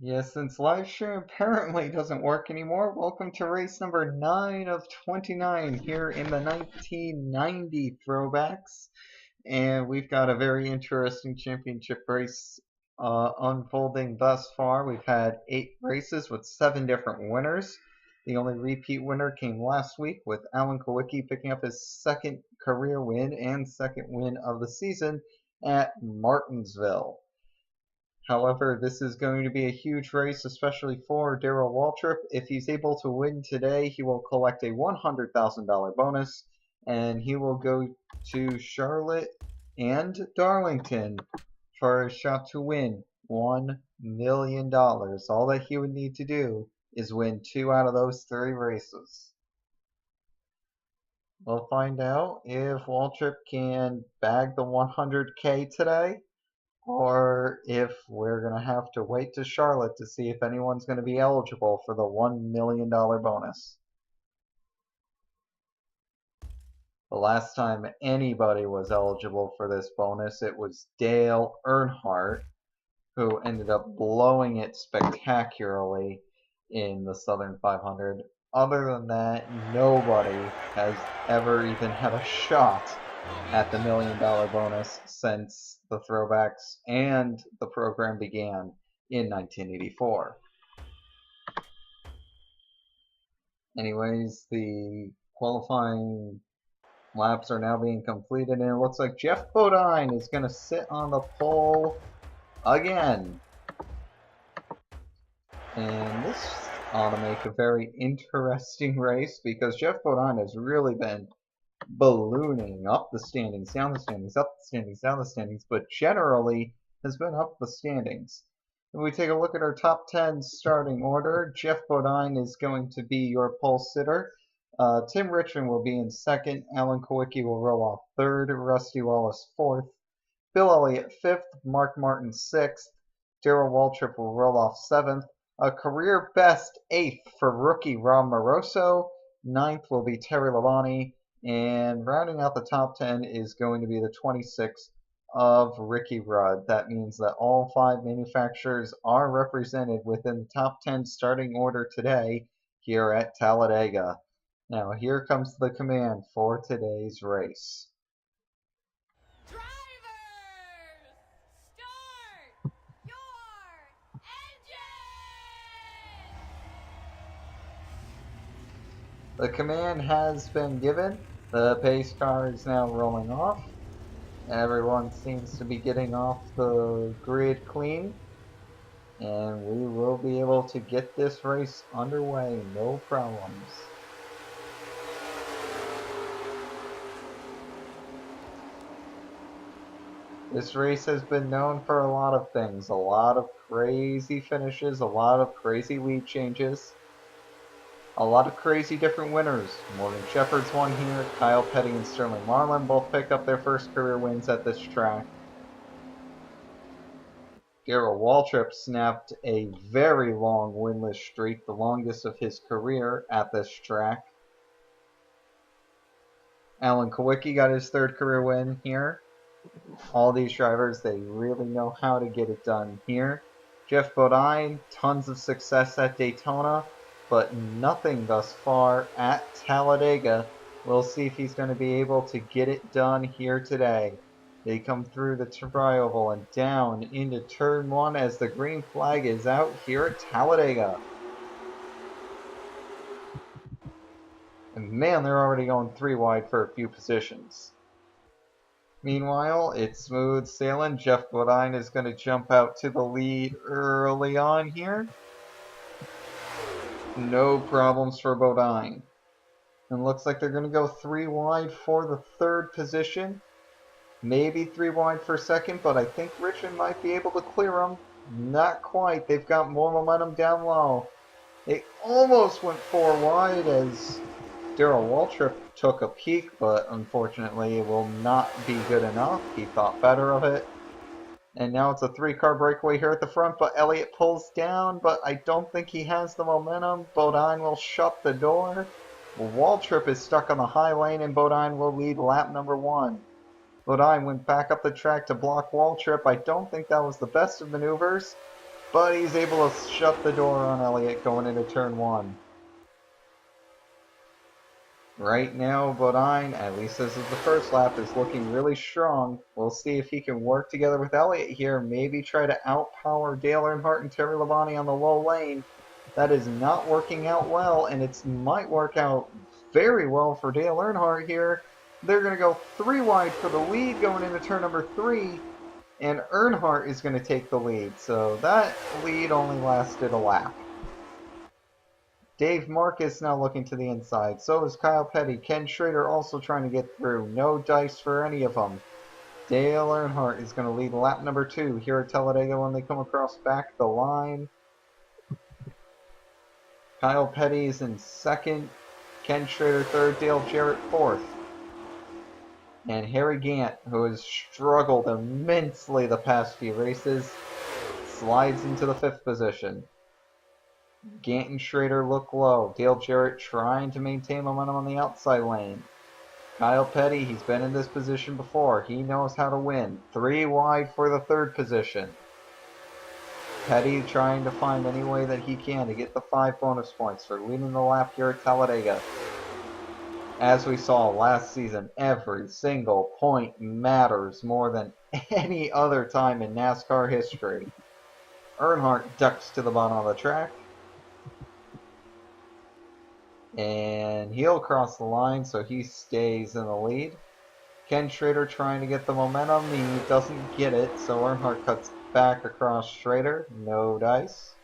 Yes, since live stream apparently doesn't work anymore, welcome to race number 9 of 29 here in the 1990 throwbacks. And we've got a very interesting championship race unfolding thus far. We've had 8 races with 7 different winners. The only repeat winner came last week with Alan Kowicki picking up his second career win and second win of the season at Martinsville. However, this is going to be a huge race, especially for Darrell Waltrip. If he's able to win today, he will collect a $100,000 bonus, and he will go to Charlotte and Darlington for a shot to win $1 million. All that he would need to do is win 2 out of those 3 races. We'll find out if Waltrip can bag the 100K today, or if we're going to have to wait to Charlotte to see if anyone's going to be eligible for the $1 million bonus. The last time anybody was eligible for this bonus, it was Dale Earnhardt, who ended up blowing it spectacularly in the Southern 500. Other than that, nobody has ever even had a shot at the $1 million bonus since the throwbacks and the program began in 1984. Anyways, the qualifying laps are now being completed, and it looks like Jeff Bodine is going to sit on the pole again. And this ought to make a very interesting race because Jeff Bodine has really been ballooning up the standings, down the standings, up the standings, down the standings, but generally has been up the standings. If we take a look at our top 10 starting order, Jeff Bodine is going to be your pole sitter. Tim Richmond will be in second. Alan Kowicki will roll off third. Rusty Wallace fourth. Bill Elliott fifth. Mark Martin sixth. Darrell Waltrip will roll off seventh. A career best eighth for rookie Rob Moroso. Ninth will be Terry Labonte. And rounding out the top 10 is going to be the 26th of Ricky Rudd. That means that all 5 manufacturers are represented within the top 10 starting order today here at Talladega. Now here comes the command for today's race. Drivers, start your engine! The command has been given. The pace car is now rolling off. Everyone seems to be getting off the grid clean. And we will be able to get this race underway, no problems. This race has been known for a lot of things. A lot of crazy finishes, a lot of crazy lead changes. A lot of crazy different winners. Morgan Shepherd's won here. Kyle Petty and Sterling Marlin both picked up their first career wins at this track. Darrell Waltrip snapped a very long winless streak, the longest of his career at this track. Alan Kowicki got his third career win here. All these drivers, they really know how to get it done here. Jeff Bodine, tons of success at Daytona, but nothing thus far at Talladega. We'll see if he's going to be able to get it done here today. They come through the trioval and down into turn 1 as the green flag is out here at Talladega. And man, they're already going 3 wide for a few positions. Meanwhile, it's smooth sailing. Jeff Bodine is going to jump out to the lead early on here. No problems for Bodine. And looks like they're going to go 3 wide for the third position. Maybe 3 wide for second, but I think Richmond might be able to clear them. Not quite. They've got more momentum down low. They almost went 4 wide as Darrell Waltrip took a peek, but unfortunately it will not be good enough. He thought better of it. And now it's a 3-car breakaway here at the front, but Elliott pulls down, but I don't think he has the momentum. Bodine will shut the door. Waltrip is stuck on the high lane, and Bodine will lead lap number 1. Bodine went back up the track to block Waltrip. I don't think that was the best of maneuvers. but he's able to shut the door on Elliott going into turn 1. Right now, Bodine, at least this is the first lap, is looking really strong. We'll see if he can work together with Elliott here, maybe try to outpower Dale Earnhardt and Terry Labonte on the low lane. That is not working out well, and it might work out very well for Dale Earnhardt here. They're going to go 3 wide for the lead going into turn number 3, and Earnhardt is going to take the lead. So that lead only lasted a lap. Dave Marcus now looking to the inside. So is Kyle Petty. Ken Schrader also trying to get through. No dice for any of them. Dale Earnhardt is going to lead lap number 2 here at Talladega when they come across back the line. Kyle Petty is in second. Ken Schrader third. Dale Jarrett fourth. And Harry Gant, who has struggled immensely the past few races, slides into the 5th position. Gant and Schrader look low. Dale Jarrett trying to maintain momentum on the outside lane. Kyle Petty, he's been in this position before. He knows how to win. 3 wide for the 3rd position. Petty trying to find any way that he can to get the 5 bonus points for leading the lap here at Talladega. As we saw last season, every single point matters more than any other time in NASCAR history. Earnhardt ducks to the bottom of the track. And he'll cross the line, so he stays in the lead. Ken Schrader trying to get the momentum. He doesn't get it, so Earnhardt cuts back across Schrader. No dice.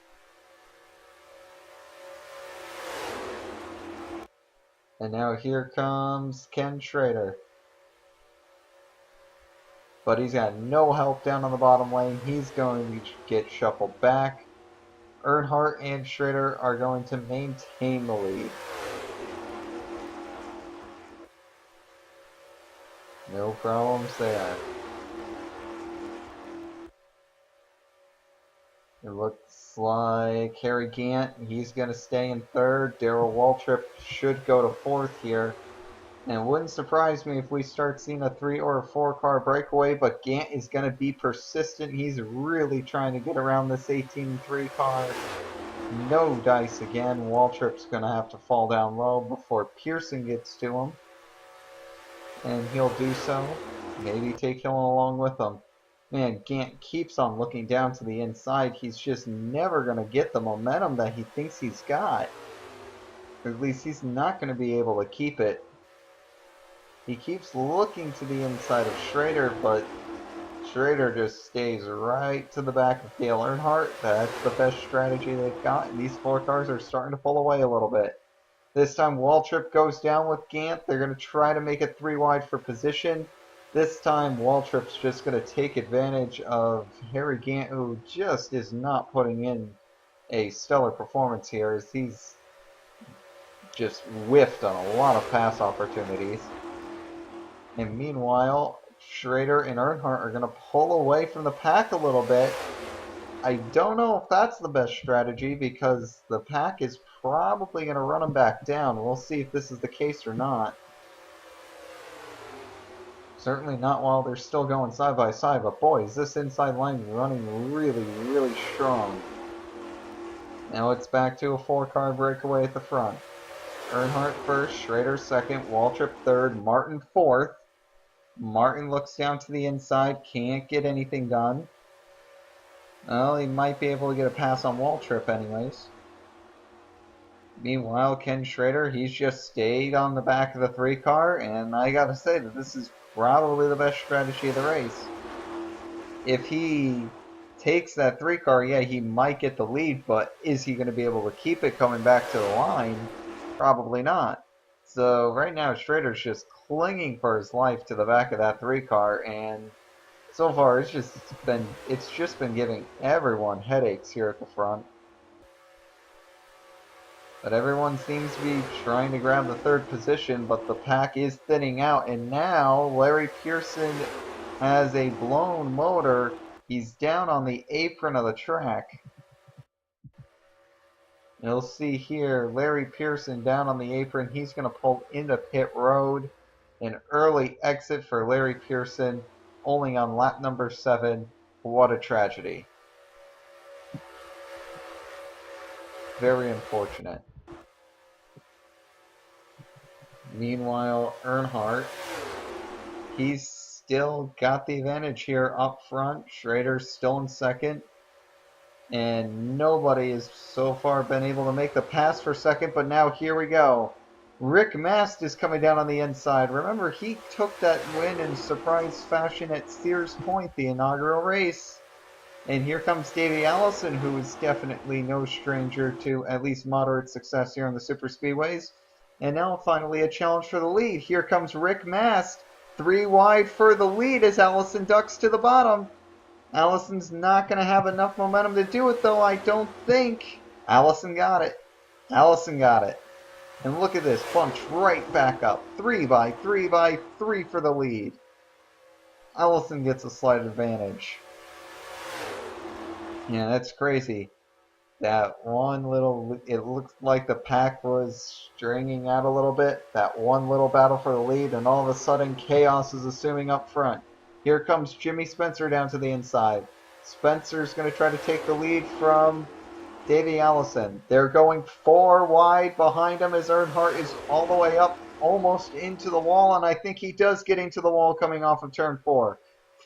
And now here comes Ken Schrader. But he's got no help down on the bottom lane. He's going to get shuffled back. Earnhardt and Schrader are going to maintain the lead. No problems there. It looks like Harry Gant, he's going to stay in 3rd. Darrell Waltrip should go to 4th here. And it wouldn't surprise me if we start seeing a 3 or a 4 car breakaway, but Gant is going to be persistent. He's really trying to get around this 18-3 car. No dice again. Waltrip's going to have to fall down low before Pearson gets to him. And he'll do so. Maybe take him along with him. Man, Gant keeps on looking down to the inside. He's just never going to get the momentum that he thinks he's got. Or at least he's not going to be able to keep it. He keeps looking to the inside of Schrader, but Schrader just stays right to the back of Dale Earnhardt. That's the best strategy they've got. And these 4 cars are starting to pull away a little bit. This time Waltrip goes down with Gant. They're going to try to make it 3 wide for position. This time Waltrip's just going to take advantage of Harry Gant, who just is not putting in a stellar performance here, as he's just whiffed on a lot of pass opportunities. And meanwhile, Schrader and Earnhardt are going to pull away from the pack a little bit. I don't know if that's the best strategy, because the pack is probably going to run them back down. We'll see if this is the case or not. Certainly not while they're still going side by side, but boy, is this inside line running really, really strong. Now it's back to a 4-car breakaway at the front. Earnhardt first, Schrader second, Waltrip third, Martin fourth. Martin looks down to the inside, can't get anything done. Well, he might be able to get a pass on Waltrip anyways. Meanwhile, Ken Schrader, he's just stayed on the back of the 3-car, and I gotta say that this is probably the best strategy of the race. If he takes that 3-car, yeah, he might get the lead, but is he going to be able to keep it coming back to the line? Probably not. So right now, Schrader's just clinging for his life to the back of that 3-car, and so far it's just been giving everyone headaches here at the front. But everyone seems to be trying to grab the 3rd position, but the pack is thinning out, and now Larry Pearson has a blown motor. He's down on the apron of the track. You'll see here, Larry Pearson down on the apron. He's going to pull into pit road. An early exit for Larry Pearson, only on lap number 7. What a tragedy. Very unfortunate. Meanwhile, Earnhardt, he's still got the advantage here up front. Schrader's still in second. And nobody has so far been able to make the pass for second, but now here we go. Rick Mast is coming down on the inside. Remember, he took that win in surprise fashion at Sears Point, the inaugural race. And here comes Davey Allison, who is definitely no stranger to at least moderate success here on the Superspeedways. And now finally a challenge for the lead. Here comes Rick Mast. 3 wide for the lead as Allison ducks to the bottom. Allison's not going to have enough momentum to do it, though, I don't think. Allison got it. Allison got it. And look at this, bunch right back up. 3 by 3 by 3 for the lead. Allison gets a slight advantage. Yeah, that's crazy. That one little, it looked like the pack was stringing out a little bit. That one little battle for the lead, and all of a sudden chaos is assuming up front. Here comes Jimmy Spencer down to the inside. Spencer's going to try to take the lead from Davey Allison. They're going 4 wide behind him as Earnhardt is all the way up, almost into the wall, and I think he does get into the wall coming off of turn 4.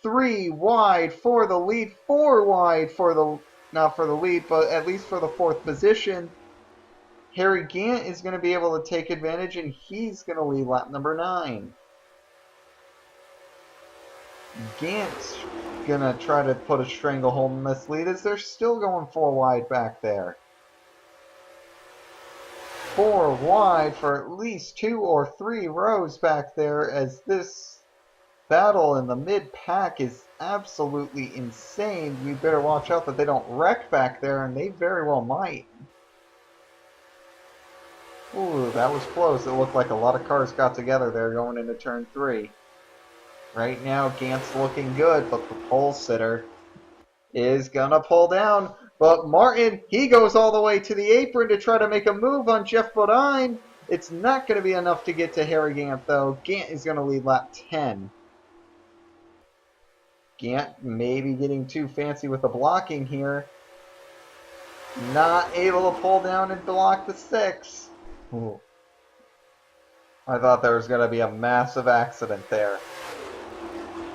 3 wide for the lead, 4 wide for the, not for the lead, but at least for the 4th position. Harry Gant is going to be able to take advantage, and he's going to lead lap number 9. Gant's gonna try to put a stranglehold in this lead as they're still going 4 wide back there. 4 wide for at least 2 or 3 rows back there as this battle in the mid-pack is absolutely insane. We better watch out that they don't wreck back there, and they very well might. Ooh, that was close. It looked like a lot of cars got together there going into turn 3. Right now, Gant's looking good, but the pole sitter is going to pull down. But Martin, he goes all the way to the apron to try to make a move on Jeff Bodine. It's not going to be enough to get to Harry Gant, though. Gant is going to lead lap 10. Gant maybe getting too fancy with the blocking here. Not able to pull down and block the 6. Ooh. I thought there was going to be a massive accident there.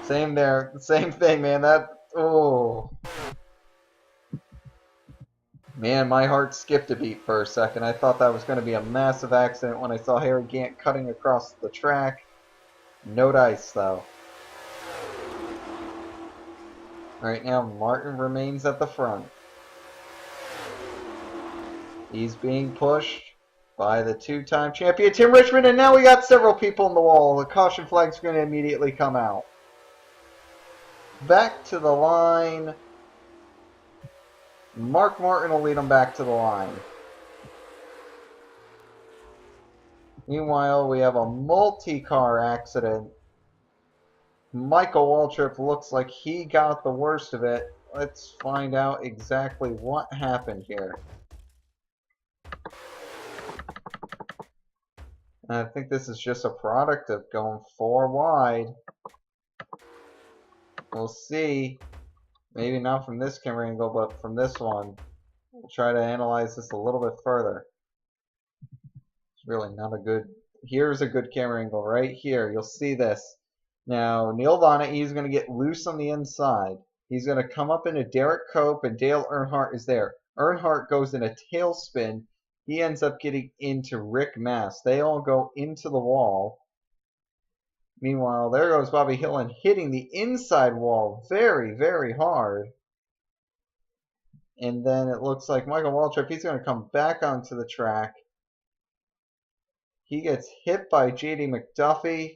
Same there. Same thing, man. That, oh. Man, my heart skipped a beat for a second. I thought that was going to be a massive accident when I saw Harry Gant cutting across the track. No dice, though. Right now, Martin remains at the front. He's being pushed by the 2-time champion, Tim Richmond, and now we got several people in the wall. The caution flag's going to immediately come out. Back to the line. Mark Martin will lead them back to the line. Meanwhile, we have a multi-car accident. Michael Waltrip looks like he got the worst of it. Let's find out exactly what happened here. I think this is just a product of going 4 wide. We'll see. Maybe not from this camera angle, but from this one. We'll try to analyze this a little bit further. It's really not a good... Here's a good camera angle right here. You'll see this. Now, Neil Bonnet, he's going to get loose on the inside. He's going to come up into Derek Cope, and Dale Earnhardt is there. Earnhardt goes in a tailspin. He ends up getting into Rick Mast. They all go into the wall. Meanwhile, there goes Bobby Hillin hitting the inside wall very, very hard. And then it looks like Michael Waltrip, he's going to come back onto the track. He gets hit by J.D. McDuffie.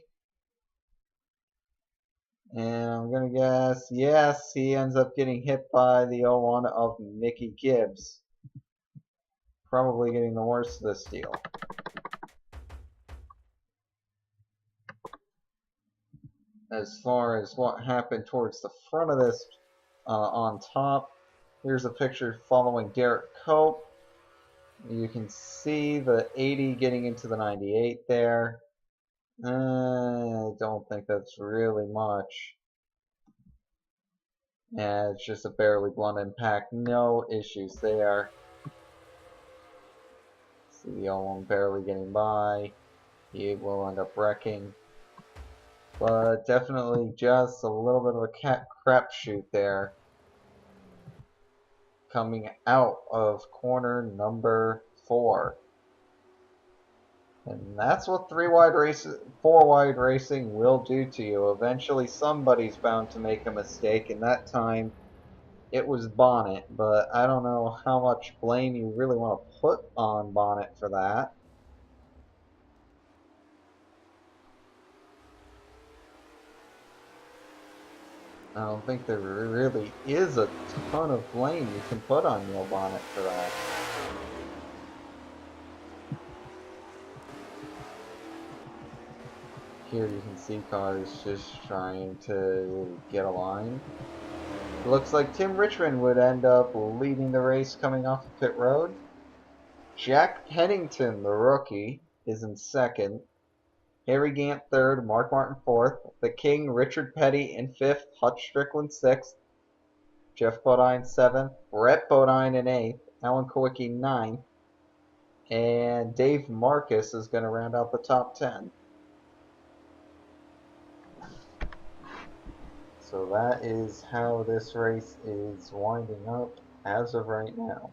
And I'm going to guess, yes, he ends up getting hit by the 01 of Mickey Gibbs. Probably getting the worst of this deal. As far as what happened towards the front of this on top, here's a picture following Derek Cope. You can see the 80 getting into the 98 there. I don't think that's really much. Yeah, it's just a barely blunt impact. No issues there. The yellow one barely getting by. He will end up wrecking. But definitely just a little bit of a crapshoot there. Coming out of corner number 4. And that's what 4-wide racing will do to you. Eventually somebody's bound to make a mistake, and that time it was Bonnet, but I don't know how much blame you really want to put on Bonnet for that. I don't think there really is a ton of blame you can put on Neil Bonnet for that. Here you can see cars just trying to get a line. It looks like Tim Richmond would end up leading the race coming off of pit road. Jack Pennington, the rookie, is in second. Harry Gant third, Mark Martin fourth. The King, Richard Petty in fifth, Hutch Strickland sixth. Jeff Bodine seventh, Brett Bodine in eighth, Alan Kowicki ninth, and Dave Marcus is going to round out the top 10. So that is how this race is winding up as of right now.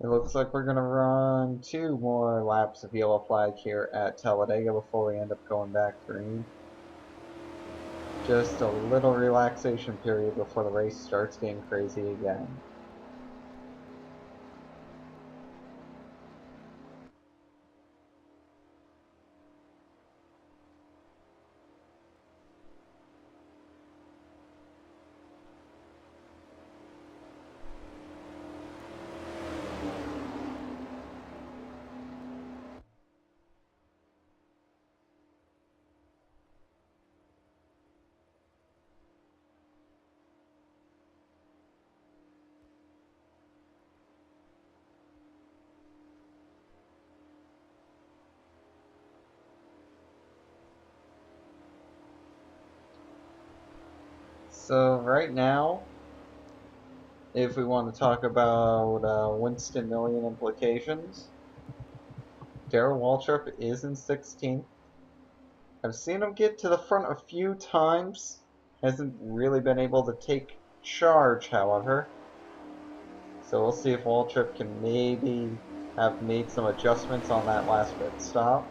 It looks like we're going to run 2 more laps of yellow flag here at Talladega before we end up going back green. Just a little relaxation period before the race starts getting crazy again. So right now, if we want to talk about Winston Million implications, Darrell Waltrip is in 16th. I've seen him get to the front a few times. Hasn't really been able to take charge, however. So we'll see if Waltrip can maybe have made some adjustments on that last pit stop.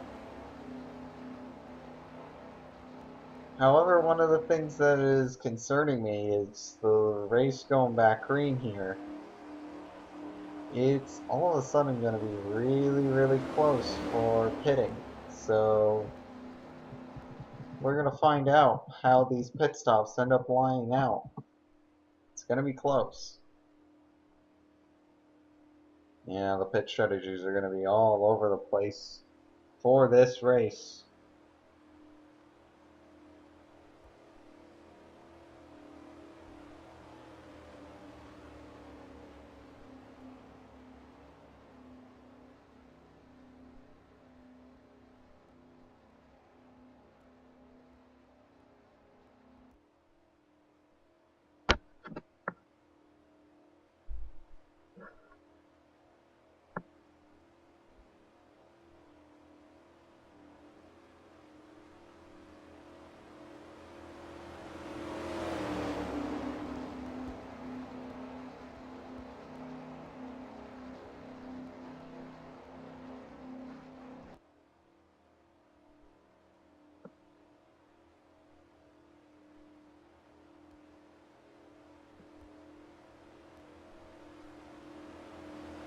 However, one of the things that is concerning me is the race going back green here. It's all of a sudden going to be really, really close for pitting. So we're going to find out how these pit stops end up lining out. It's going to be close. Yeah, the pit strategies are going to be all over the place for this race.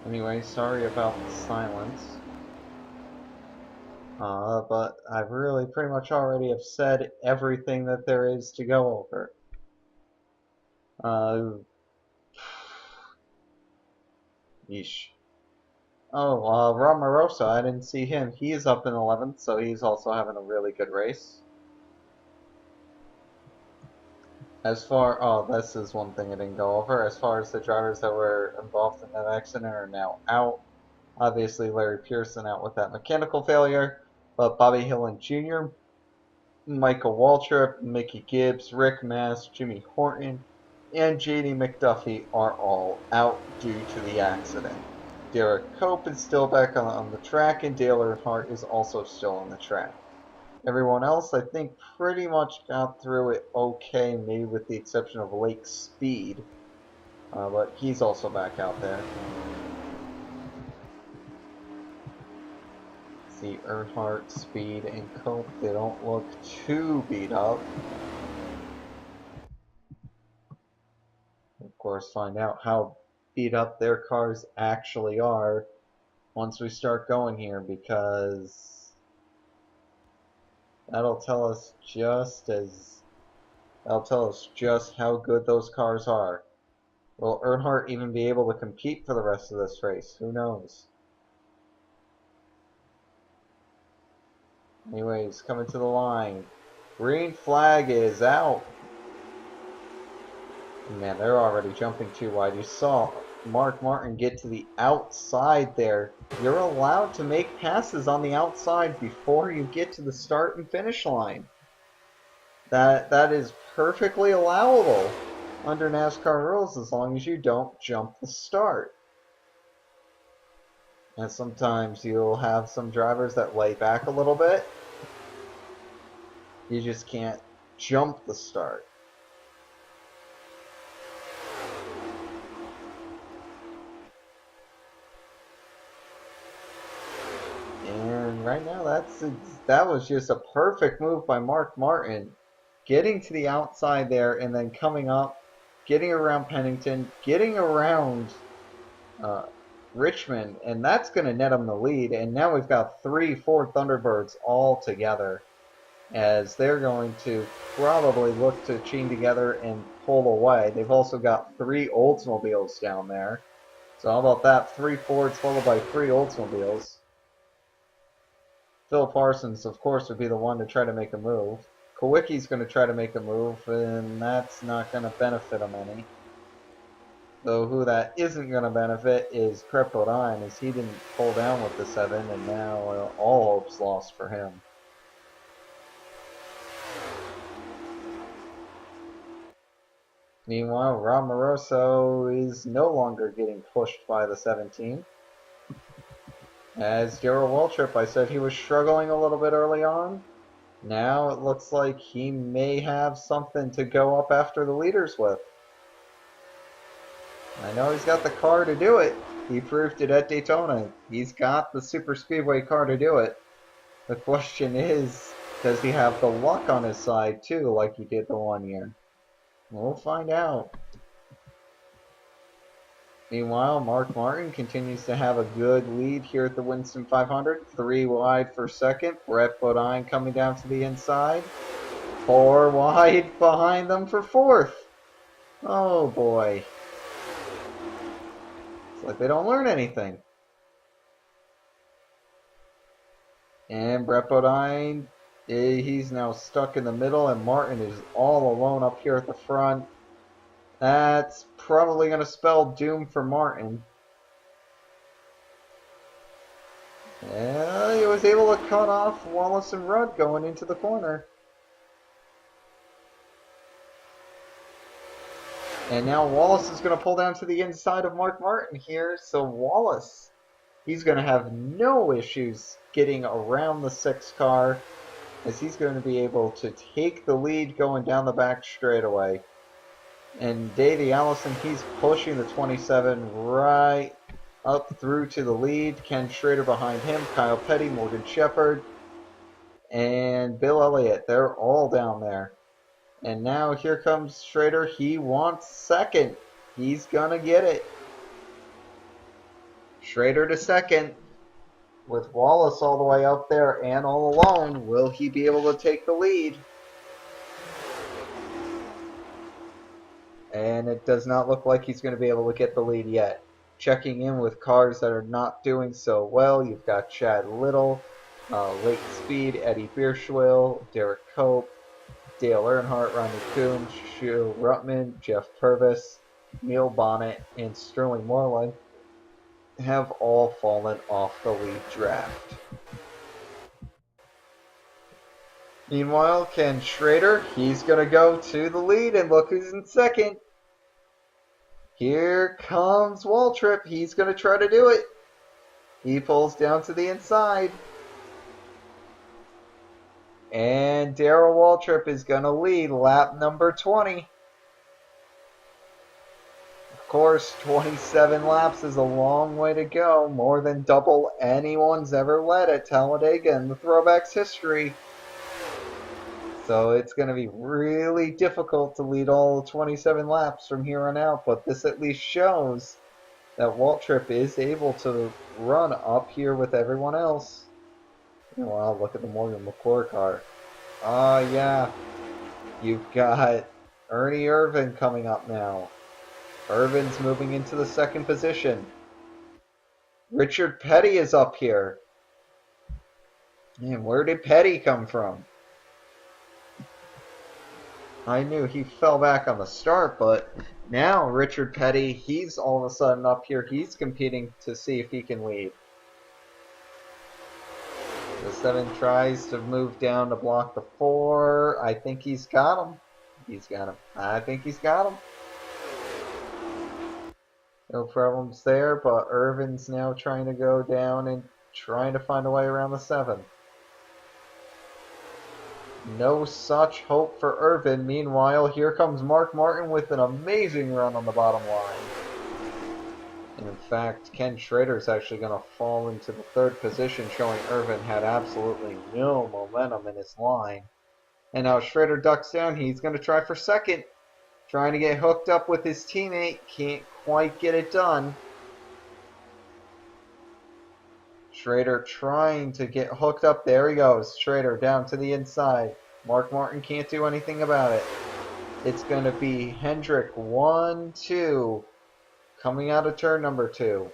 Anyway, sorry about the silence. But I've really pretty much already have said everything that there is to go over. Yeesh. Oh, Rob Morosa, I didn't see him. He's up in 11th, so he's also having a really good race. This is one thing I didn't go over. As far as the drivers that were involved in that accident are now out. Obviously, Larry Pearson out with that mechanical failure, but Bobby Hillin Jr., Michael Waltrip, Mickey Gibbs, Rick Mast, Jimmy Horton, and J.D. McDuffie are all out due to the accident. Derek Cope is still back on the track, and Dale Earnhardt is also still on the track. Everyone else, I think, pretty much got through it okay, maybe with the exception of Lake Speed, but he's also back out there. See, Earnhardt, Speed, and Cope, they don't look too beat up. Of course, find out how beat up their cars actually are once we start going here, because that'll tell us just how good those cars are. Will Earnhardt even be able to compete for the rest of this race? Who knows? Anyways, coming to the line. Green flag is out. Man, they're already jumping too wide. You saw Mark Martin get to the outside there. You're allowed to make passes on the outside before you get to the start and finish line. That is perfectly allowable under NASCAR rules as long as you don't jump the start. And sometimes you'll have some drivers that lay back a little bit. You just can't jump the start. And right now, that was just a perfect move by Mark Martin, getting to the outside there and then coming up, getting around Pennington, getting around Richmond, and that's going to net him the lead. And now we've got 3-4 Thunderbirds all together, as they're going to probably look to chain together and pull away. They've also got 3 Oldsmobiles down there. So how about that? 3 Fords followed by 3 Oldsmobiles. Phil Parsons, of course, would be the one to try to make a move. Kowicki's going to try to make a move, and that's not going to benefit him any. Though who that isn't going to benefit is Crep Bodine, as he didn't pull down with the 7, and now all hope's lost for him. Meanwhile, Rob Moroso is no longer getting pushed by the 17. As Darrell Waltrip, I said he was struggling a little bit early on. Now it looks like he may have something to go up after the leaders with. I know he's got the car to do it. He proved it at Daytona. He's got the Superspeedway car to do it. The question is, does he have the luck on his side too, like he did the one year? We'll find out. Meanwhile, Mark Martin continues to have a good lead here at the Winston 500. 3 wide for second. Brett Bodine coming down to the inside. 4 wide behind them for fourth. Oh boy. It's like they don't learn anything. And Brett Bodine, he's now stuck in the middle, and Martin is all alone up here at the front. That's probably going to spell doom for Martin. Yeah, he was able to cut off Wallace and Rudd going into the corner. And now Wallace is going to pull down to the inside of Mark Martin here. So Wallace, he's going to have no issues getting around the 6 car, as he's going to be able to take the lead going down the back straightaway. And Davey Allison, he's pushing the 27 right up through to the lead. Ken Schrader behind him, Kyle Petty, Morgan Shepherd, and Bill Elliott. They're all down there. And now here comes Schrader. He wants second. He's going to get it. Schrader to second, with Wallace all the way up there and all alone. Will he be able to take the lead? And it does not look like he's going to be able to get the lead yet. Checking in with cars that are not doing so well, you've got Chad Little, Lake Speed, Eddie Bierschwil, Derek Cope, Dale Earnhardt, Ronnie Coombs, Shule Rutman, Jeff Purvis, Neil Bonnet, and Sterling Moreland. have all fallen off the lead draft. Meanwhile, Ken Schrader, he's going to go to the lead, and look who's in second. Here comes Waltrip. He's going to try to do it. He pulls down to the inside. And Darrell Waltrip is going to lead lap number 20. Of course, 27 laps is a long way to go, more than double anyone's ever led at Talladega in the Throwbacks history. So it's going to be really difficult to lead all 27 laps from here on out, but this at least shows that Waltrip is able to run up here with everyone else. Wow, look at the Morgan McClure car. Yeah, you've got Ernie Irvin coming up now. Irvin's moving into the second position. Richard Petty is up here. And where did Petty come from? I knew he fell back on the start, but now Richard Petty, he's all of a sudden up here. He's competing to see if he can lead. The 7 tries to move down to block the 4. I think he's got him. I think he's got him. No problems there, but Irvin's now trying to go down and trying to find a way around the 7. No such hope for Irvin. Meanwhile, here comes Mark Martin with an amazing run on the bottom line. And in fact, Ken Schrader is actually going to fall into the 3rd position, showing Irvin had absolutely no momentum in his line. And now Schrader ducks down. He's going to try for 2nd. Trying to get hooked up with his teammate. Can't quite get it done. Schrader trying to get hooked up. There he goes. Schrader down to the inside. Mark Martin can't do anything about it. It's going to be Hendrick 1-2 coming out of turn number 2.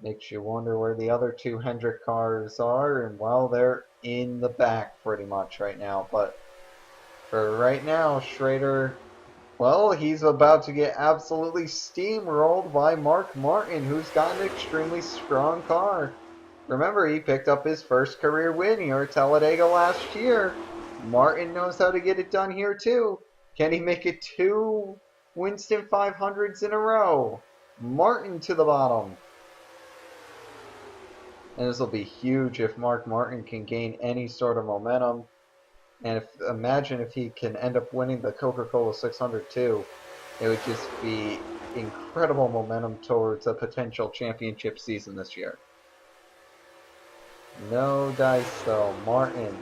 Makes you wonder where the other 2 Hendrick cars are. And well, they're in the back pretty much right now. But for right now, Schrader, well, he's about to get absolutely steamrolled by Mark Martin, who's got an extremely strong car. Remember, he picked up his first career win here at Talladega last year. Martin knows how to get it done here too. Can he make it 2 Winston 500s in a row? Martin to the bottom. And this will be huge if Mark Martin can gain any sort of momentum. And imagine if he can end up winning the Coca-Cola 600 too. It would just be incredible momentum towards a potential championship season this year. No dice though. Martin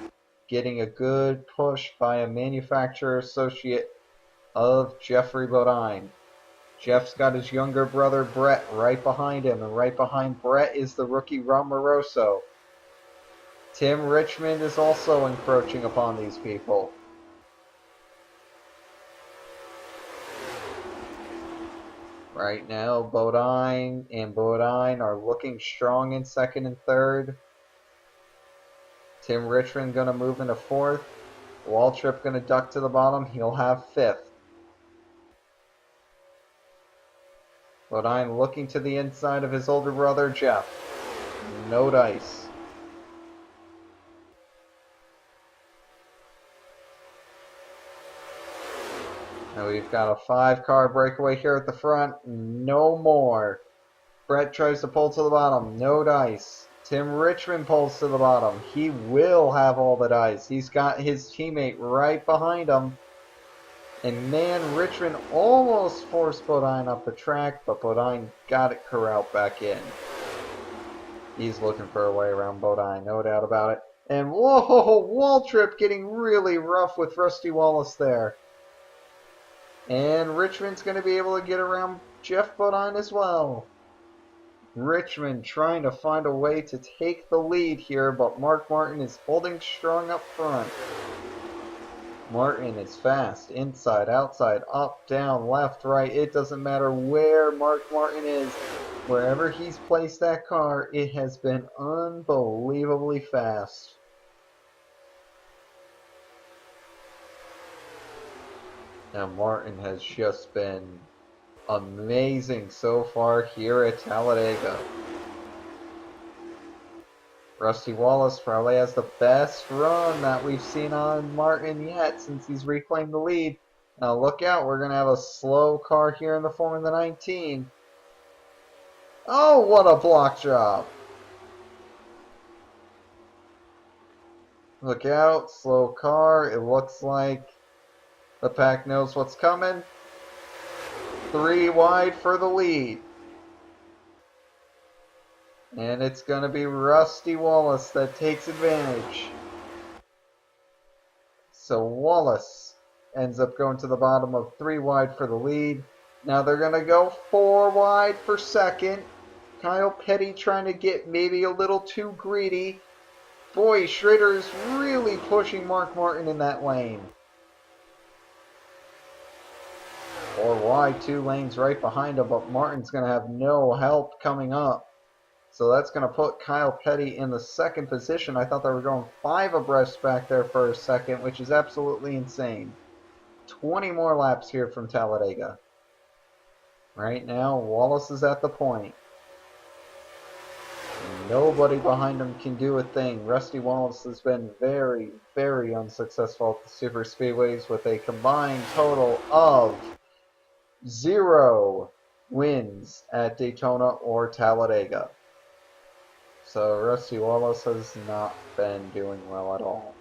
getting a good push by a manufacturer associate of Jeffrey Bodine. Jeff's got his younger brother Brett right behind him, and right behind Brett is the rookie Ron Moroso. Tim Richmond is also encroaching upon these people. Right now, Bodine and Bodine are looking strong in 2nd and 3rd. Tim Richmond going to move into 4th. Waltrip going to duck to the bottom. He'll have 5th. Bodine looking to the inside of his older brother, Jeff. No dice. Now we've got a 5-car breakaway here at the front. No more. Brett tries to pull to the bottom. No dice. Tim Richmond pulls to the bottom. He will have all the dice. He's got his teammate right behind him. And man, Richmond almost forced Bodine up the track, but Bodine got it corralled back in. He's looking for a way around Bodine, no doubt about it. And whoa, Waltrip getting really rough with Rusty Wallace there. And Richmond's going to be able to get around Jeff Bodine as well. Richmond trying to find a way to take the lead here, but Mark Martin is holding strong up front. Martin is fast, inside, outside, up, down, left, right. It doesn't matter where Mark Martin is. Wherever he's placed that car, it has been unbelievably fast. Now Martin has just been amazing so far here at Talladega. Rusty Wallace probably has the best run that we've seen on Martin yet since he's reclaimed the lead. Now look out, we're going to have a slow car here in the Formula 19. Oh, what a block job. Look out, slow car. It looks like the pack knows what's coming. 3 wide for the lead. And it's going to be Rusty Wallace that takes advantage. So Wallace ends up going to the bottom of 3 wide for the lead. Now they're going to go 4 wide for second. Kyle Petty trying to get maybe a little too greedy. Boy, Schrader's really pushing Mark Martin in that lane. 4 wide, 2 lanes right behind him, but Martin's going to have no help coming up. So that's going to put Kyle Petty in the second position. I thought they were going 5 abreast back there for a second, which is absolutely insane. 20 more laps here from Talladega. Right now, Wallace is at the point. Nobody behind him can do a thing. Rusty Wallace has been very, very unsuccessful at the Superspeedways with a combined total of 0 wins at Daytona or Talladega. So Rusty Wallace has not been doing well at all.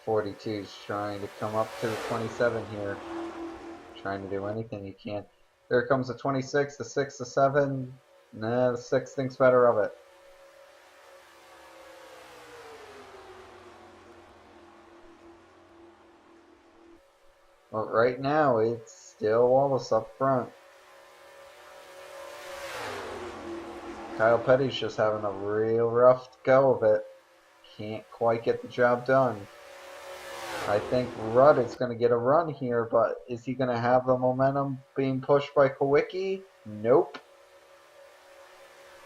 '42's trying to come up to the 27 here. Trying to do anything he can. There comes the 26, the 6, the 7. Nah, the 6 thinks better of it. But right now, it's still Wallace up front. Kyle Petty's just having a real rough go of it. Can't quite get the job done. I think Rudd is going to get a run here, but is he going to have the momentum being pushed by Kawicki? Nope.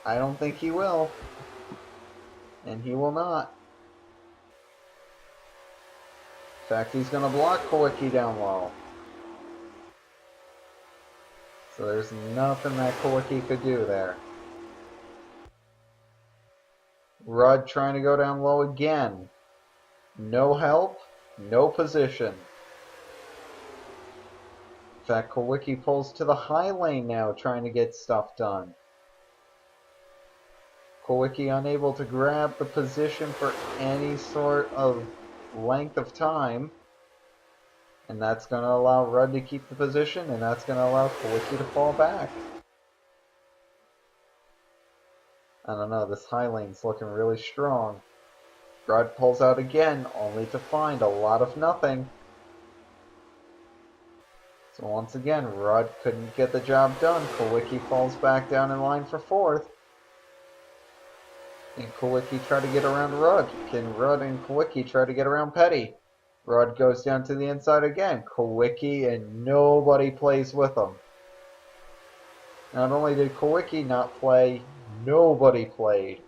I don't think he will. And he will not. In fact, he's going to block Kawicki down low. So there's nothing that Kawicki could do there. Rudd trying to go down low again. No help, no position. In fact, Kawicki pulls to the high lane now trying to get stuff done. Kawicki unable to grab the position for any sort of length of time. And that's going to allow Rudd to keep the position, and that's going to allow Kawicki to fall back. I don't know, this high lane's looking really strong. Rudd pulls out again, only to find a lot of nothing. So once again, Rudd couldn't get the job done. Kawicki falls back down in line for 4th. And Kawicki try to get around Rudd. Can Rudd and Kawicki try to get around Petty? Rudd goes down to the inside again. Kawicki and nobody plays with him. Not only did Kawicki not play, nobody played.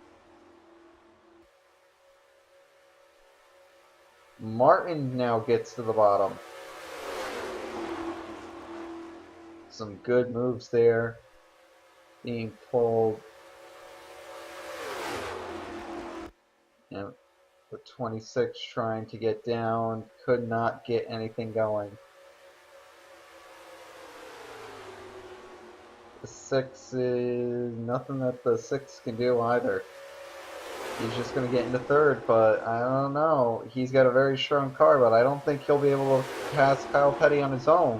Martin now gets to the bottom. Some good moves there. Being pulled. And the 26 trying to get down. Could not get anything going. The 6 is nothing that the 6 can do either. He's just going to get into 3rd, but I don't know. He's got a very strong car, but I don't think he'll be able to pass Kyle Petty on his own.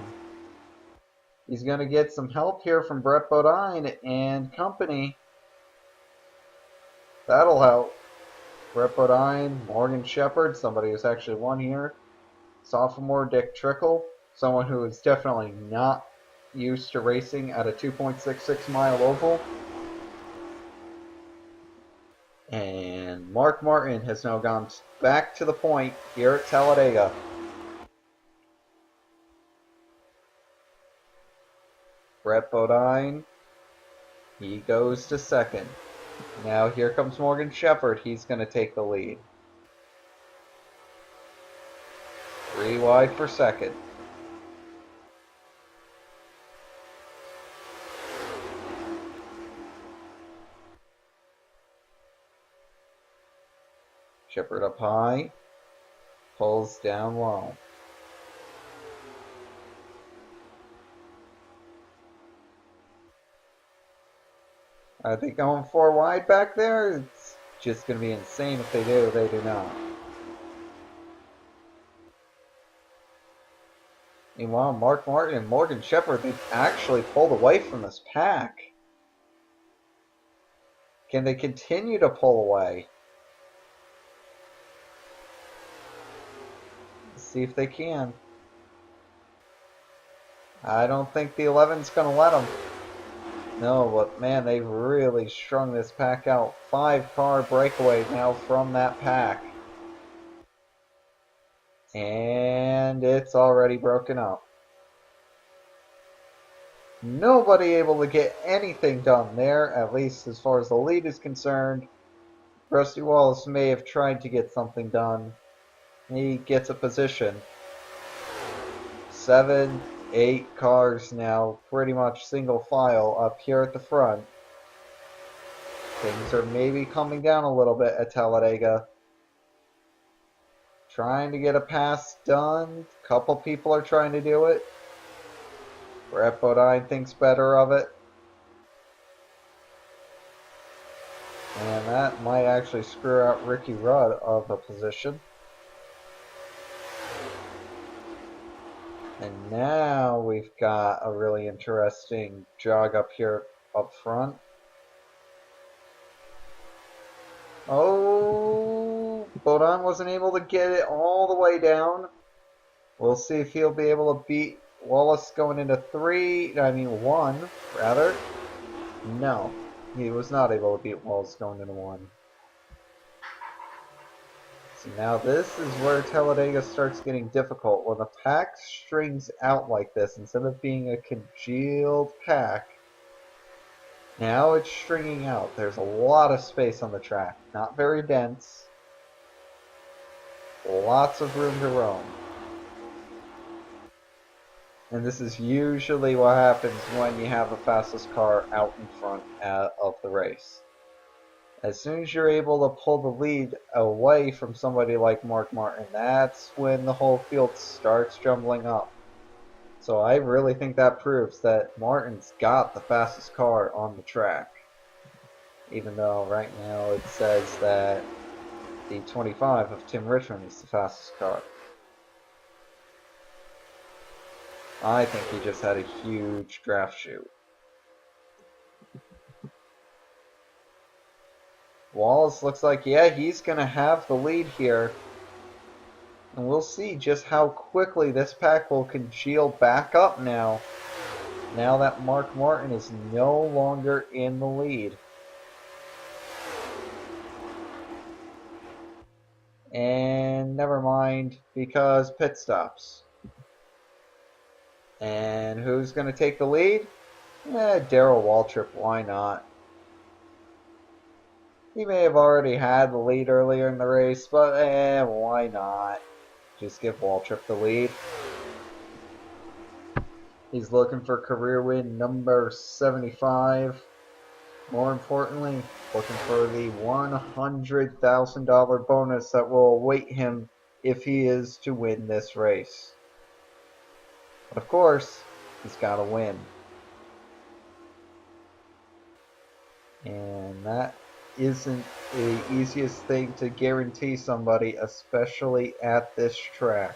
He's going to get some help here from Brett Bodine and company. That'll help. Brett Bodine, Morgan Shepherd, somebody who's actually won here. Sophomore Dick Trickle, someone who is definitely not used to racing at a 2.66 mile oval. And Mark Martin has now gone back to the point here at Talladega. Brett Bodine, he goes to 2nd. Now here comes Morgan Shepherd. He's going to take the lead. 3 wide for second. Shepard up high. Pulls down low. Are they going 4 wide back there? It's just going to be insane if they do. They do not. Meanwhile, Mark Martin and Morgan Shepherd, they've actually pulled away from this pack. Can they continue to pull away? Let's see if they can. I don't think the 11's going to let them. No, but man, they've really strung this pack out. 5-car breakaway now from that pack. And it's already broken up. Nobody able to get anything done there, at least as far as the lead is concerned. Rusty Wallace may have tried to get something done. He gets a position. 7, 8 cars now, pretty much single file up here at the front. Things are maybe coming down a little bit at Talladega. Trying to get a pass done. A couple people are trying to do it. Brett Bodine thinks better of it. And that might actually screw out Ricky Rudd of a position. And now we've got a really interesting jog up here up front. Oh, Bodine wasn't able to get it all the way down. We'll see if he'll be able to beat Wallace going into 1, rather. No, he was not able to beat Wallace going into 1. So now this is where Talladega starts getting difficult. When the pack strings out like this, instead of being a congealed pack, now it's stringing out. There's a lot of space on the track. Not very dense. Lots of room to roam. And this is usually what happens when you have the fastest car out in front of the race. As soon as you're able to pull the lead away from somebody like Mark Martin, that's when the whole field starts jumbling up. So I really think that proves that Martin's got the fastest car on the track. Even though right now it says that the 25 of Tim Richmond is the fastest car. I think he just had a huge draft chute. Wallace looks like, yeah, he's going to have the lead here. And we'll see just how quickly this pack will congeal back up now. Now that Mark Martin is no longer in the lead. And never mind, because pit stops. And who's going to take the lead? Darrell Waltrip, why not? He may have already had the lead earlier in the race, but why not? Just give Waltrip the lead. He's looking for career win number 75. More importantly, looking for the $100,000 bonus that will await him if he is to win this race. But of course, he's got to win. And that isn't the easiest thing to guarantee somebody, especially at this track.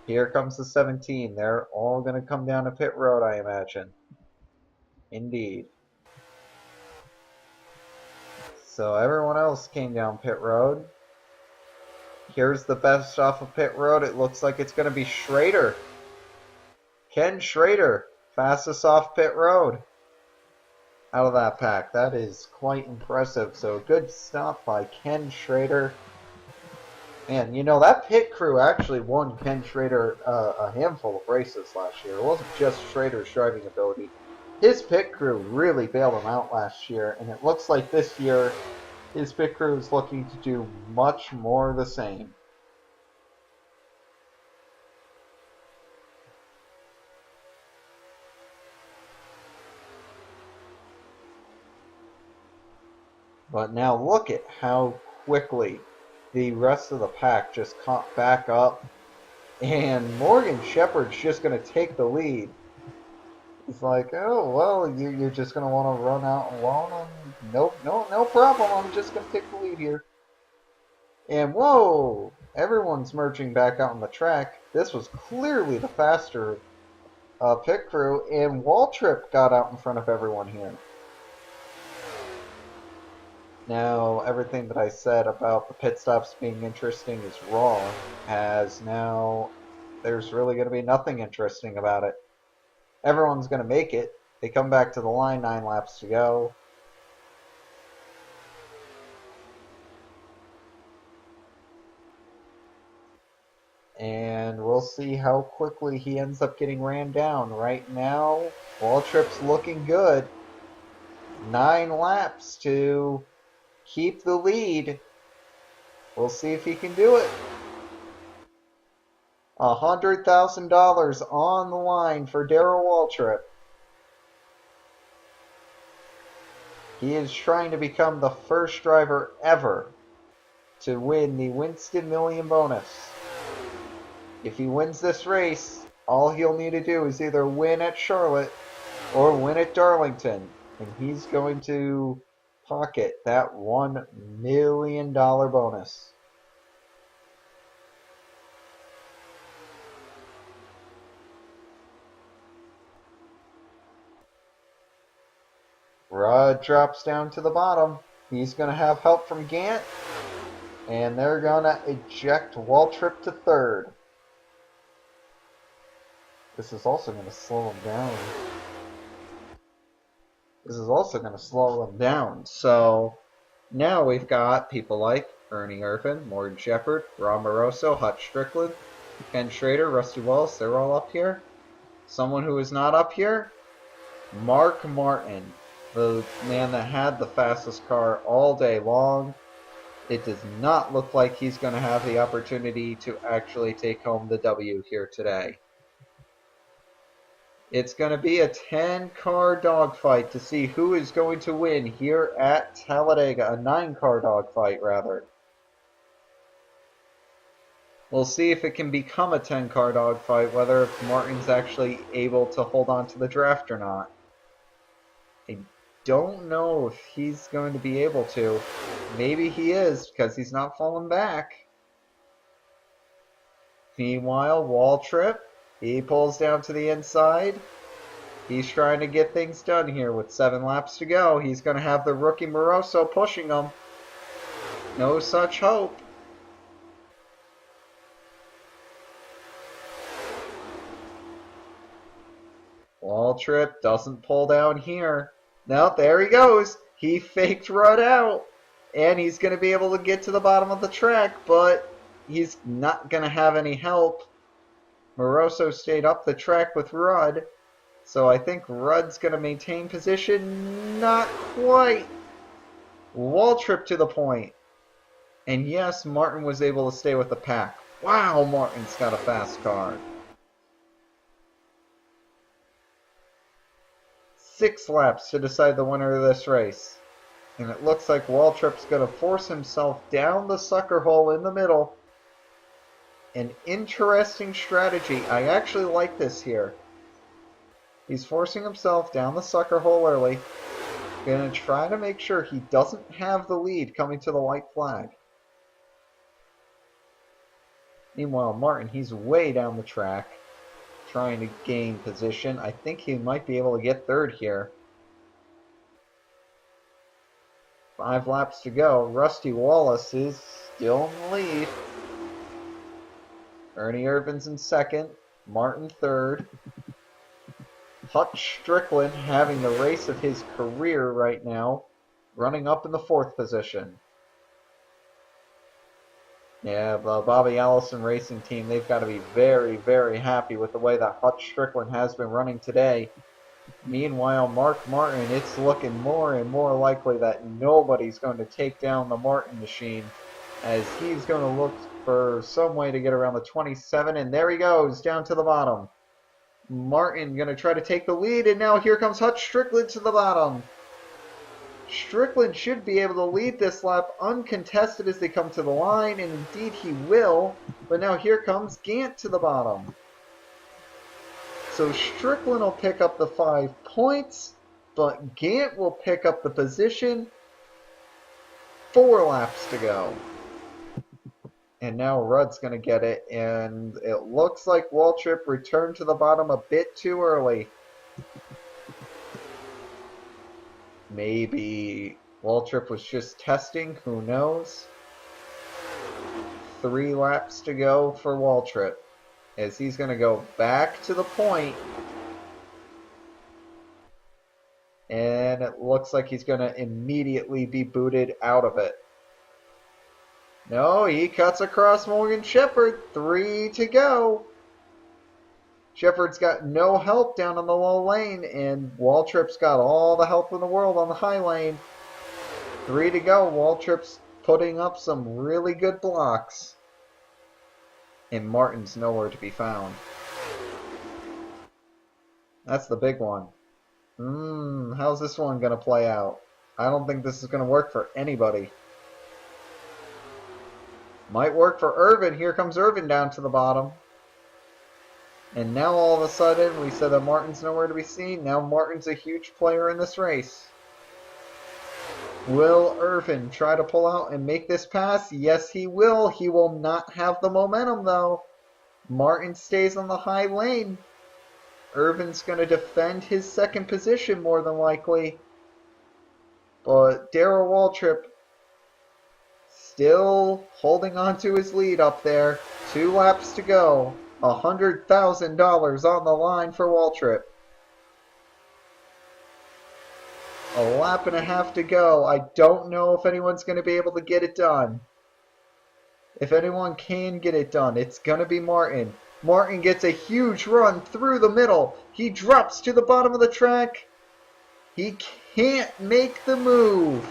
Here comes the 17. They're all going to come down to pit road, I imagine. Indeed. So everyone else came down pit road. Here's the best off of pit road. It looks like it's going to be Schrader. Ken Schrader, fastest off pit road out of that pack. That is quite impressive. So good stop by Ken Schrader. And you know, that pit crew actually won Ken Schrader a handful of races last year. It wasn't just Schrader's driving ability. His pit crew really bailed him out last year, and it looks like this year his pit crew is looking to do much more the same. But now look at how quickly the rest of the pack just caught back up. And Morgan Shepherd's just going to take the lead. He's like, oh, well, you're just going to want to run out alone? And no problem. I'm just going to take the lead here. And whoa, everyone's merging back out on the track. This was clearly the faster pit crew, and Waltrip got out in front of everyone here. Now, everything that I said about the pit stops being interesting is wrong, as now there's really going to be nothing interesting about it. Everyone's going to make it. They come back to the line, 9 laps to go. And we'll see how quickly he ends up getting ran down. Right now, Waltrip's looking good. 9 laps to keep the lead. We'll see if he can do it. $100,000 on the line for Darrell Waltrip. He is trying to become the first driver ever to win the Winston Million bonus. If he wins this race, all he'll need to do is either win at Charlotte or win at Darlington. And he's going to pocket that $1 million bonus. Rudd drops down to the bottom. He's going to have help from Gant. And they're going to eject Waltrip to third. This is also going to slow him down. So now we've got people like Ernie Irvin, Morgan Shepherd, Ron Moroso, Hutch Strickland, Ken Schrader, Rusty Wallace. They're all up here. Someone who is not up here, Mark Martin, the man that had the fastest car all day long. It does not look like he's going to have the opportunity to actually take home the W here today. It's going to be a 10-car dogfight to see who is going to win here at Talladega. A 9-car dogfight, rather. We'll see if it can become a 10-car dogfight, whether if Martin's actually able to hold on to the draft or not. I don't know if he's going to be able to. Maybe he is, because he's not falling back. Meanwhile, Waltrip, he pulls down to the inside. He's trying to get things done here with 7 laps to go. He's going to have the rookie Moroso pushing him. No such hope. Waltrip doesn't pull down here. No, there he goes. He faked Rudd out. And he's going to be able to get to the bottom of the track, but he's not going to have any help. Moroso stayed up the track with Rudd, so I think Rudd's going to maintain position. Not quite. Waltrip to the point. And yes, Martin was able to stay with the pack. Wow, Martin's got a fast car. 6 laps to decide the winner of this race. And it looks like Waltrip's going to force himself down the sucker hole in the middle. An interesting strategy. I actually like this here. He's forcing himself down the sucker hole early. Going to try to make sure he doesn't have the lead coming to the white flag. Meanwhile, Martin, he's way down the track, trying to gain position. I think he might be able to get third here. 5 laps to go. Rusty Wallace is still in the lead. Ernie Irvin's in second. Martin third. Hutch Strickland having the race of his career right now, running up in the 4th position. Yeah, the Bobby Allison Racing Team, they've got to be very, very happy with the way that Hutch Strickland has been running today. Meanwhile, Mark Martin, it's looking more and more likely that nobody's going to take down the Martin machine, as he's going to look for some way to get around the 27, and there he goes, down to the bottom. Martin going to try to take the lead, and now here comes Hutch Strickland to the bottom. Strickland should be able to lead this lap uncontested as they come to the line, and indeed he will. But now here comes Gant to the bottom. So Strickland will pick up the 5 points, but Gant will pick up the position. 4 laps to go. And now Rudd's going to get it, and it looks like Waltrip returned to the bottom a bit too early. Maybe Waltrip was just testing, who knows? 3 laps to go for Waltrip, as he's going to go back to the point. And it looks like he's going to immediately be booted out of it. No, he cuts across Morgan Shepherd. 3 to go. Shepherd's got no help down on the low lane, and Waltrip's got all the help in the world on the high lane. 3 to go. Waltrip's putting up some really good blocks. And Martin's nowhere to be found. That's the big one. How's this one going to play out? I don't think this is going to work for anybody. Might work for Irvin. Here comes Irvin down to the bottom. And now all of a sudden, we said that Martin's nowhere to be seen. Now Martin's a huge player in this race. Will Irvin try to pull out and make this pass? Yes, he will. He will not have the momentum, though. Martin stays on the high lane. Irvin's going to defend his 2nd position more than likely. But Darrell Waltrip still holding on to his lead up there. 2 laps to go. $100,000 on the line for Waltrip. A lap and a half to go. I don't know if anyone's going to be able to get it done. If anyone can get it done, it's going to be Martin. Martin gets a huge run through the middle. He drops to the bottom of the track. He can't make the move.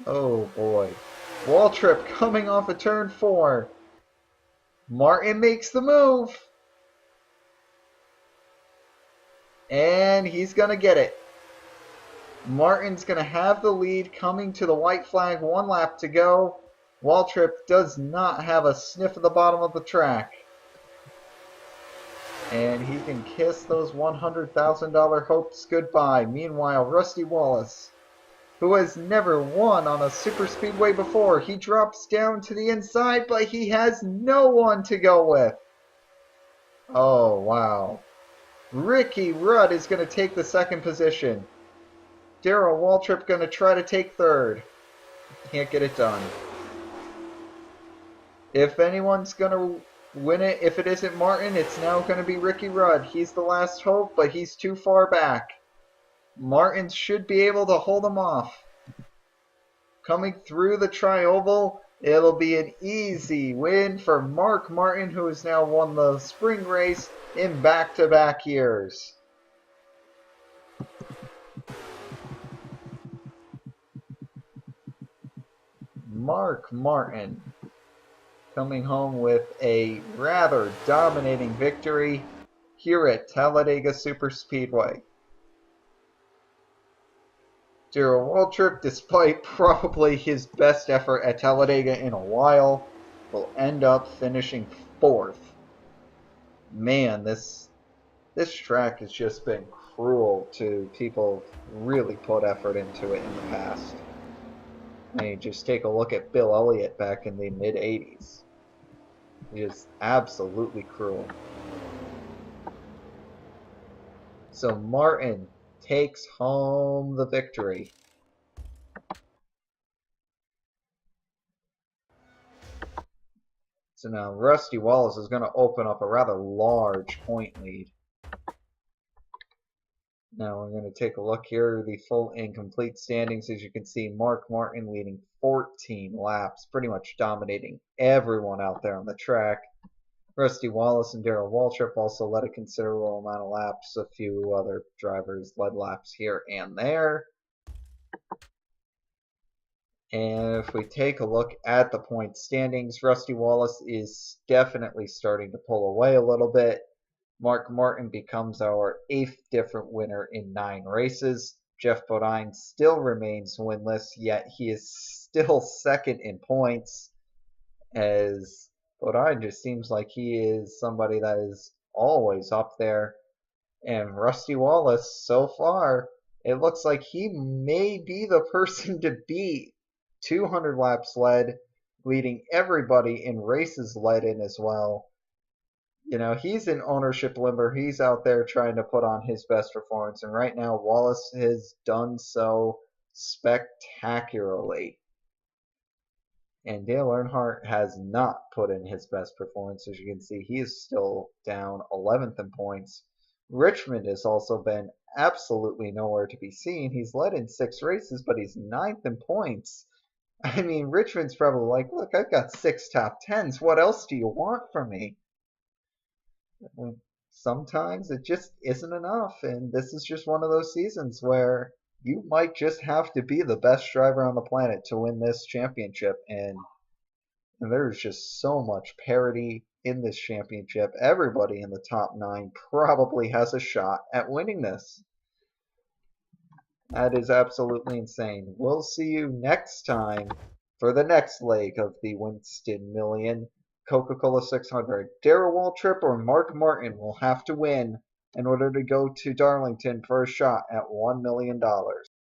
Oh boy. Waltrip coming off of turn 4. Martin makes the move. And he's going to get it. Martin's going to have the lead coming to the white flag. 1 lap to go. Waltrip does not have a sniff at the bottom of the track. And he can kiss those $100,000 hopes goodbye. Meanwhile, Rusty Wallace, who has never won on a superspeedway before, he drops down to the inside, but he has no one to go with. Oh, wow. Ricky Rudd is going to take the 2nd position. Darrell Waltrip going to try to take 3rd. Can't get it done. If anyone's going to win it, if it isn't Martin, it's now going to be Ricky Rudd. He's the last hope, but he's too far back. Martin should be able to hold him off. Coming through the tri-oval, it'll be an easy win for Mark Martin, who has now won the spring race in back-to-back years. Mark Martin coming home with a rather dominating victory here at Talladega Superspeedway. Darrell Waltrip, despite probably his best effort at Talladega in a while, will end up finishing 4th. Man, this track has just been cruel to people who really put effort into it in the past. I mean, just take a look at Bill Elliott back in the mid-'80s. Just absolutely cruel. So Martin takes home the victory. So now Rusty Wallace is going to open up a rather large point lead. Now we're going to take a look here, the full and complete standings. As you can see, Mark Martin leading 14 laps, pretty much dominating everyone out there on the track. Rusty Wallace and Darrell Waltrip also led a considerable amount of laps. A few other drivers led laps here and there. And if we take a look at the point standings, Rusty Wallace is definitely starting to pull away a little bit. Mark Martin becomes our 8th different winner in 9 races. Jeff Bodine still remains winless, yet he is still second in points, as Bodine just seems like he is somebody that is always up there. And Rusty Wallace, so far, it looks like he may be the person to beat. 200 laps led, leading everybody in races led in as well. You know, he's in ownership limber. He's out there trying to put on his best performance. And right now, Wallace has done so spectacularly. And Dale Earnhardt has not put in his best performance. As you can see, he is still down 11th in points. Richmond has also been absolutely nowhere to be seen. He's led in 6 races, but he's 9th in points. I mean, Richmond's probably like, look, I've got 6 top 10s. What else do you want from me? Sometimes it just isn't enough, and this is just one of those seasons where you might just have to be the best driver on the planet to win this championship, and there's just so much parity in this championship. Everybody in the top 9 probably has a shot at winning this. That is absolutely insane. We'll see you next time for the next leg of the Winston Million Coca-Cola 600. Darrell Waltrip or Mark Martin will have to win in order to go to Darlington for a shot at $1 million.